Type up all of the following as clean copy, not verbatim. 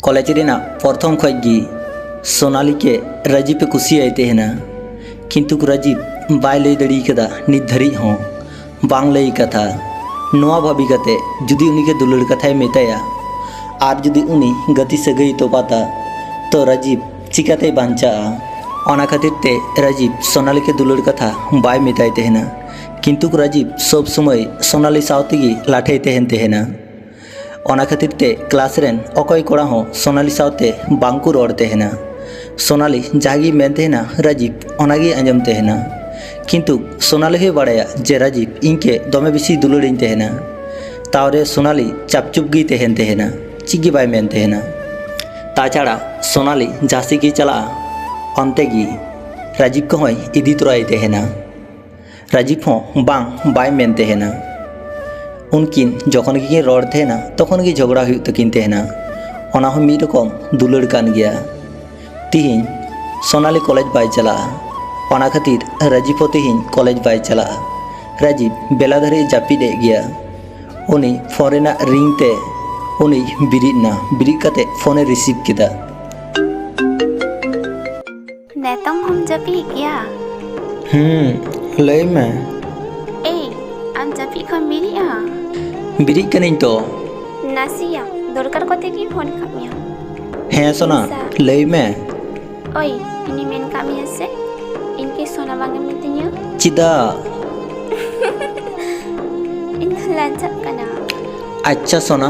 College Raina प्रथम खगी सोनाली के राजीव कुसियाई तेहना किंतु राजीव बाय लई दड़ी कदा नित धरी हों बांग लई कथा नोआ भाभी कते जुदी उनी के दुलड़ कथाय मेताया आर जुदी उनी गति सगई तो पाता तो राजीव चिकाते बांचा ओना खातिर ते राजीव सोनाली के दुलड़ कथा बाय मेताय तेहना किंतु राजीव सब समय सोनाली सावतेगी लाठे तेहन तेहना ओना खातिर ते क्लास रेन अकय कोड़ा हो सोनाली सावते बांकु रोड तेहना सोनाली जागी मेन तेहना राजीव ओनागी आंजम तेहना किंतु सोनाली हे बाड़ाया जे राजीव इनके दमे बेसी दुलड़िन तेहना तावरे सोनाली चापचुप गी तेहन तेहना चिगी बाय मेन तेहना ताछाड़ा सोनाली जासी की चला अंते गी राजीव को होय इदी तुराई तेहना राजीव हो बांग बाय मेन तेहना उनकिन जखन की रड़ तेहना तखन गी झगड़ा हुई तकिन तेहना ओना हो मी रकम दुलड़ कान गया तिहिन सोनाली कॉलेज बाय चला ओना खातिर राजीव हो तिहिन कॉलेज बाय चला राजीव बेला धरे जापिदे गया उनी फोरेना रिंग ते उनी बिरिना बिरि कते फोने रिसीव किदा नेतम हम जापी गया लय में ए आम जापी खन बिरिया बिरि कनिन तो नासिया दरकार कते की फोन कामिया हे सोना लय में ओय इनी मेन कामिया से इनके सोना बांगे मितिnya चिदा इन लांचा कना अच्छा सोना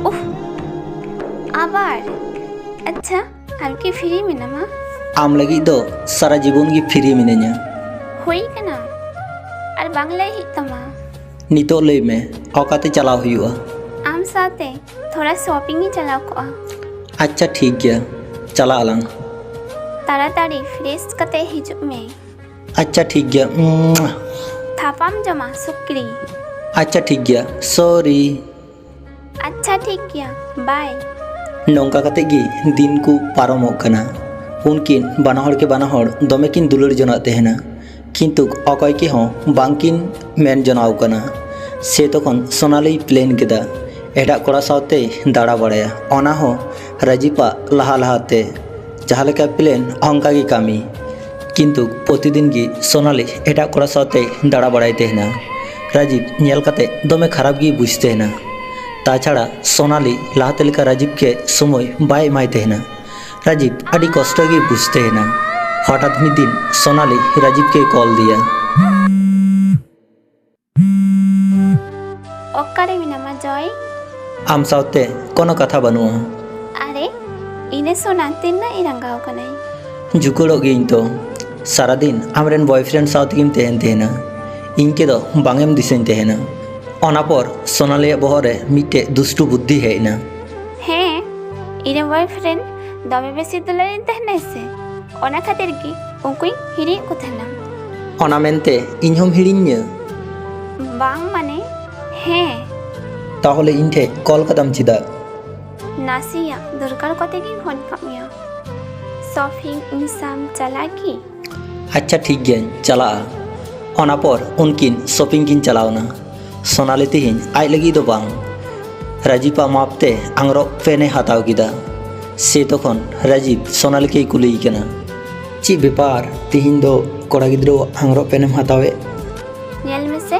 उफ आबार अच्छा आमके फ्री में नमा आम लगी दो सारा जीवन की फ्री मिने냐 हुई कना और बांग्ला ही तमा नितो लय में औकाते चलाव हुआ आम साथे थोड़ा शॉपिंग ही चलाओ को अच्छा ठीक गया चला अलंग ताड़ाताड़ी फ्रेश कते हिजुक में अच्छा ठीक गया थापाम जमा सुक्री अच्छा ठीक गया सॉरी अच्छा ठीक गया बाय नौका कते गी दिन को पारमोग कना उनकिन बानाहड़ के बानाहड़ दमे किन दुलड़ जना तेहना किंतु अकय के हों बांकिन मेन जनाव कना से तखन सोनाली प्लेन केदा एडा कोड़ा सावते दाड़ा बड़ाया ओना हो राजीपा लहा लहाते जहाँ लेका प्लेन अंका की कामी किंतु प्रतिदिन की सोनाली एडा कोड़ा सावते दाड़ा बड़ाई तेहना राजीव नेल कते दमे खराब गी बुझते हैं ताछाड़ा सोनाली लाते लेका राजीव के समय बाय माय तेहना राजीव अड़ी कष्ट गी बुझते हैं हठात मिद दिन सोनाली राजीव के कॉल दिया ओकारे मिनामा जॉय आम सावते कोनो कथा बनुआ अरे इने सोना तिन्ना इरंगाव कनाई जुकड़ो गिन तो सारा दिन आमरेन बॉयफ्रेंड साथ गिन तेहन तेहना इनके दो बांगेम दिसेन तेहना ओना पर सोनाली बहरे मिटे दुष्टु बुद्धि हेना हैं इने बॉयफ्रेंड दमे बेसी दुलरिन तहने से ओना खातिर की उनकुई हिरी को थना ओना मेनते इनहम हिड़िन्या बांग माने हैं ताहले इनठे कॉल कदम चिदा नासिया दरकार कते की फोन कामिया शॉपिंग इंसाम चला की अच्छा ठीक गया चला ओना पर उनकिन शॉपिंग किन चलावना सोनाली तिहिन आज लगी दो बांग राजीपा मापते आंग्रो पेने हाताव किदा से तखन राजीव सोनाली के कुली कना ची बेपार तिहिन दो कोड़ा गिद्रो आंग्रो पेनेम हातावे नेल में से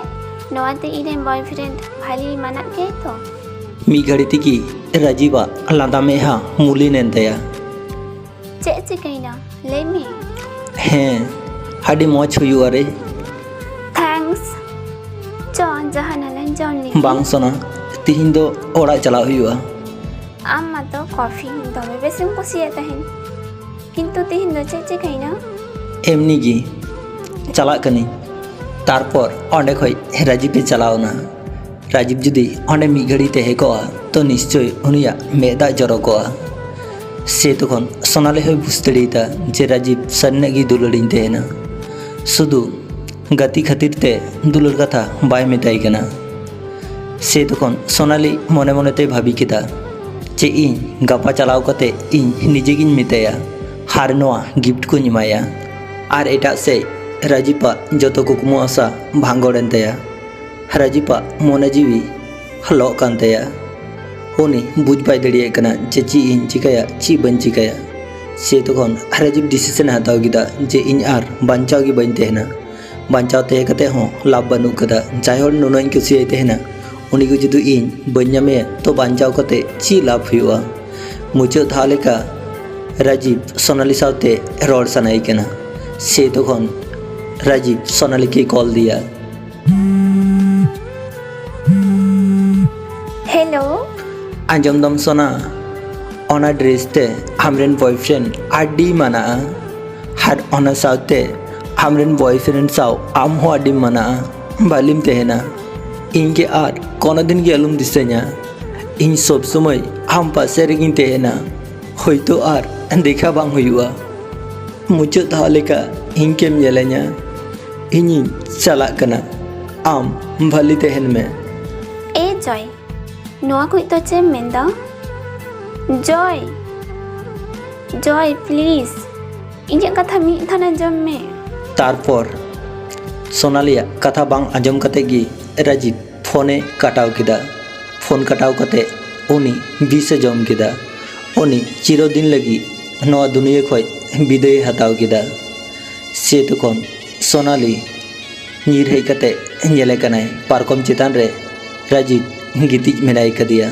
नोआते इने बॉयफ्रेंड भाली माना के तो मी घड़ी तिकी राजीवा लादा में हा मूली नेंतया चे चिकैना ले में हैं हाडी मौज हुई अरे थैंक्स जॉन जहाना लन जॉन ली बांग सोना तिहिन दो ओड़ा चला हुआ आम्मा तो कॉफी दमे बेसी कुसियाता है किंतु तिहिन दो चे चिकैना एमनी गी चला कनी तारपर ओंडे खय राजीव पे चलावना राजीव जुदी ओंडे मी घड़ी ते हेकोआ तो निश्चय उनिया मेदा जरकोआ से तखन सोनाली होय बुझतेड़ीता जे राजीव सन्नेगी दुलड़िन तेहना शुधु गति खातिर ते दुलड़ कथा बाय मेताई कना से तखन सोनाली मने मने ते भाभी केदा जे इन गापा चलाव कते इन निजेगिन मेताया हार नोआ गिफ्ट को एमाया और एटा से राजीपा जतो कुकमु आशा भांगोड़ेन तया राजीपा मने जीवी हलो कान तया उनी बुझ बाय दड़िए कना जे ची इन चिकाया ची बन चिकाया से तखन राजीव डिसीजन हताव किदा जे इन आर बांचाव की बन तेहना बांचाव तहे कते हों लाभ बनू कदा जाय हर नुनो इन कुसियाय तेहना उनी को जुदु इन बन ᱧᱟᱢᱮ तो बांचाव कते ची लाभ हुआ मुझे धाले का राजीव सोनाली सावते रोड सनाई कना से तखन राजीव सोनाली के कॉल दिया। हेलो आंजम दम सोना ओना ड्रेस ते हमरेन बॉयफ्रेंड आडी मना हर ओना सावते हमरेन बॉयफ्रेंड साव आम हो आडी मना बालिम तेहना इनके आर कोनो दिन के अलुम दिसे냐 इन सब समय हम पासे रेगिन तेहना होइतो आर देखा बांग हुआ मुझे धाले का इनकेम नेले냐 इनी चला कना आम भली तेहन में ए जॉय नोआ कुछ तो चे मेंदा जॉय जॉय प्लीज इᱧᱟᱜ ᱠᱟᱛᱷᱟ ᱢᱤᱫ ᱫᱷᱟᱣ ᱟᱸᱡᱚᱢ ᱢᱮ। तारपर सोनालिया कथा बांग आंजम कते गी राजीव फोने कटाव किदा फोन कटाव कते उनी बीसे जम किदा उनी चिरदिन लगी नवा दुनिया खय विदाय हताव किदा से तखन सोनाली ᱧᱤᱨ ᱦᱮᱡ कते ᱧᱮᱞᱮ ᱠᱟᱱᱟᱭ पारकम चितान रे राजीव गितिज मेनाय कदिया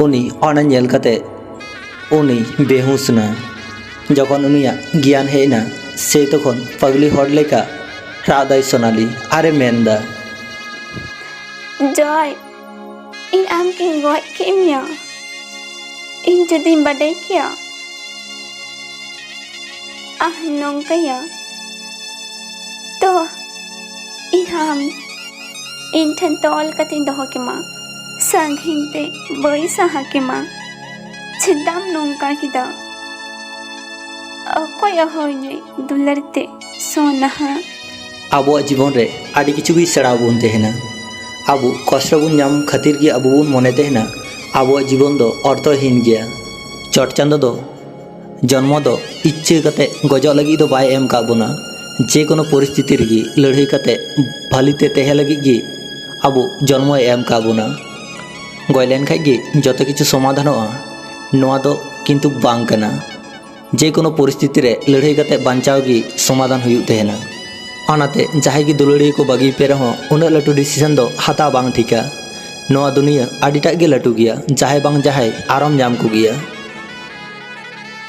उनी ओना ᱧᱮᱞ कते उनी बेहुस ना जखन उनिया ज्ञान हेना से तखन पगली हर लेका रादाय सोनाली आरे मेंदा जॉय इन आम के गॉय के मिया इन जदी बड़े किया नौकया तो इन हम इन ठन तौल कते दह के माँ संघिनते बई सहा के माँ छिदाम नौका किदा अकोय होने दुलरते सोना अब जीवन रे आदि किछु भी सेड़ा बुन तेहना अब कष्ट बुन नाम खातिर की अब बुन मने तेहना अब जीवन दो अर्थहीन गया चट चांदो दो जन्म दो इच्छे कते गजो लगी दो बाय एम का बुना जे कोनो परिस्थिति रगी लड़ाई कते भालीते तेहे लगी गी अब जन्म एम का बुना गयलेन खाय गी जतो किछु समाधानोआ नोआ दो किंतु बांग कना जे कोनो परिस्थिति रे लड़ाई कते बांचाव गी समाधान हुयु तेहना अनाते जहाय की दुलड़ी को बागी पे रहो उन्ना लटू डिसीजन दो हता बांग ठीका नोआ दुनिया आडिटा गे लटू गया जहाय बांग जहाय आराम जाम को गया।